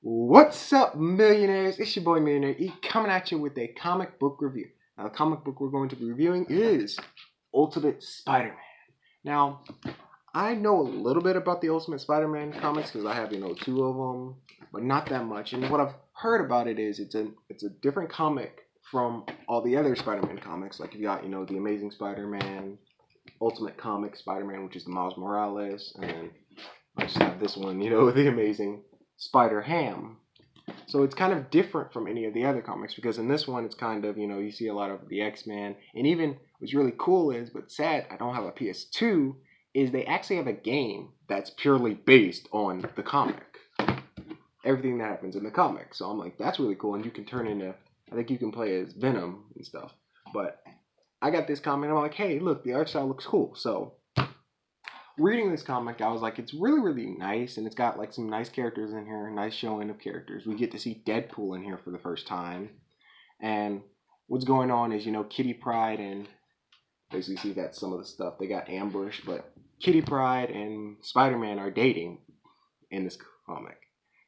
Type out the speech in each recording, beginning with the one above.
What's up, millionaires? It's your boy Millionaire E coming at you with a comic book review. Now, the comic book we're going to be reviewing is Ultimate Spider-Man. Now, I know a little bit about the Ultimate Spider-Man comics because I have, two of them, but not that much. And what I've heard about it is it's a different comic from all the other Spider-Man comics. Like you got, the Amazing Spider-Man, Ultimate Comic Spider-Man, which is the Miles Morales, and then I just have this one, the Amazing Spider-Ham. So it's kind of different from any of the other comics because in this one it's kind of, you see a lot of the X-Men. And even what's really cool is, but sad I don't have a PS2, is they actually have a game that's purely based on the comic. Everything that happens in the comic. So I'm like, that's really cool. And you can turn into, I think you can play as Venom and stuff. But I got this comic and I'm like, hey, look, the art style looks cool. So reading this comic, I was like, it's really, really nice, and it's got like some nice characters in here, nice showing of characters. We get to see Deadpool in here for the first time, and what's going on is, Kitty Pryde and basically see that some of the stuff they got ambushed, but Kitty Pryde and Spider-Man are dating in this comic,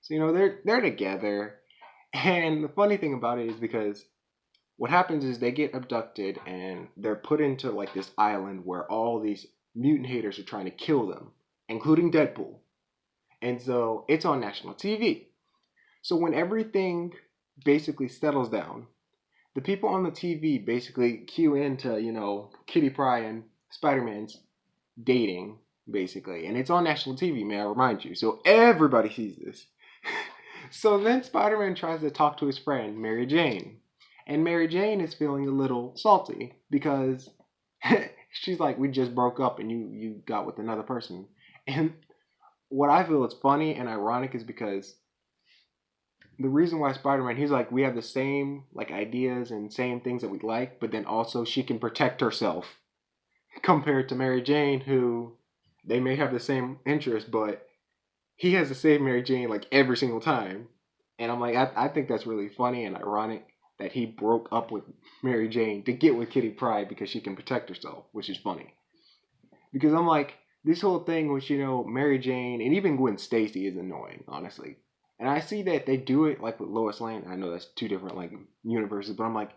so they're together, and the funny thing about it is because what happens is they get abducted and they're put into like this island where all these mutant haters are trying to kill them, including Deadpool. And so it's on national TV. So when everything basically settles down, the people on the TV basically cue into, Kitty Pryde and Spider-Man's dating, basically. And it's on national TV, may I remind you. So everybody sees this. So then Spider-Man tries to talk to his friend, Mary Jane. And Mary Jane is feeling a little salty because she's like, we just broke up and you got with another person. And what I feel is funny and ironic is because the reason why Spider-Man, he's like, we have the same like ideas and same things that we like, but then also she can protect herself compared to Mary Jane, who they may have the same interest, but he has to save Mary Jane like every single time. And I'm like, I think that's really funny and ironic that he broke up with Mary Jane to get with Kitty Pryde because she can protect herself, which is funny. Because I'm like, this whole thing with, Mary Jane and even Gwen Stacy is annoying, honestly. And I see that they do it like with Lois Lane. I know that's two different like universes, but I'm like,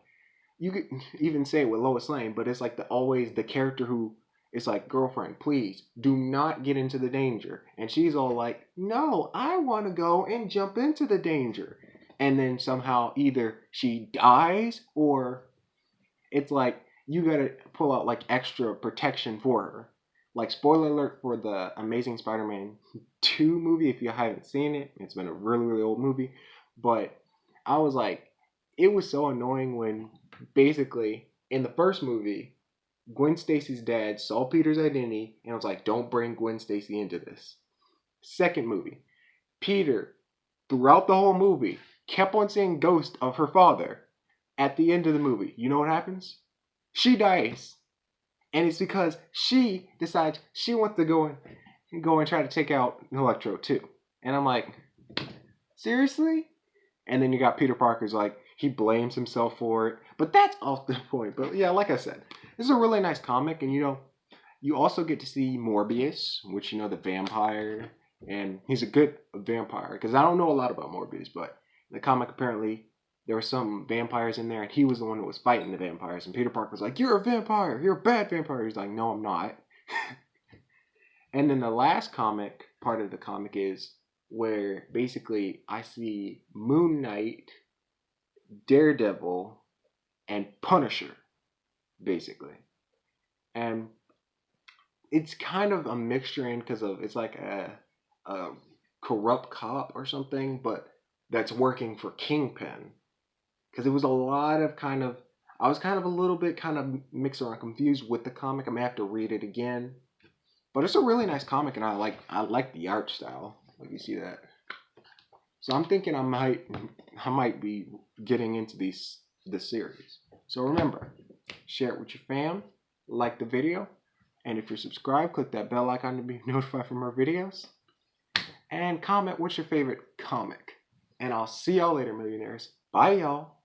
you could even say it with Lois Lane, but it's like always the character who is like, girlfriend, please do not get into the danger. And she's all like, no, I want to go and jump into the danger. And then somehow either she dies or it's like you gotta pull out like extra protection for her. Like, spoiler alert for the Amazing Spider-Man 2 movie, if you haven't seen it. It's been a really, really old movie. But I was like, it was so annoying when basically in the first movie, Gwen Stacy's dad saw Peter's identity and was like, don't bring Gwen Stacy into this. Second movie, Peter, throughout the whole movie, kept on seeing ghosts of her father. At the end of the movie, you know what happens? She dies. And it's because she decides she wants to go and try to take out Electro too. And I'm like, seriously? And then you got Peter Parker's like, he blames himself for it. But that's off the point. But yeah, like I said, this is a really nice comic. And you also get to see Morbius, which, the vampire. And he's a good vampire. Because I don't know a lot about Morbius, but in the comic apparently there were some vampires in there, and he was the one who was fighting the vampires. And Peter Parker was like, you're a vampire. You're a bad vampire. He's like, no, I'm not. And then the last comic, part of the comic is where basically I see Moon Knight, Daredevil, and Punisher, basically. And it's kind of a mixture in because of, it's like a corrupt cop or something, but that's working for Kingpin. Because it was a lot of I was kind of a little bit kind of mixed around, confused with the comic. I may have to read it again. But it's a really nice comic, and I like the art style. Like, you see that. So I'm thinking I might be getting into this series. So remember, share it with your fam, like the video, and if you're subscribed, click that bell icon to be notified for more videos. And comment what's your favorite comic. And I'll see y'all later, millionaires. Bye, y'all.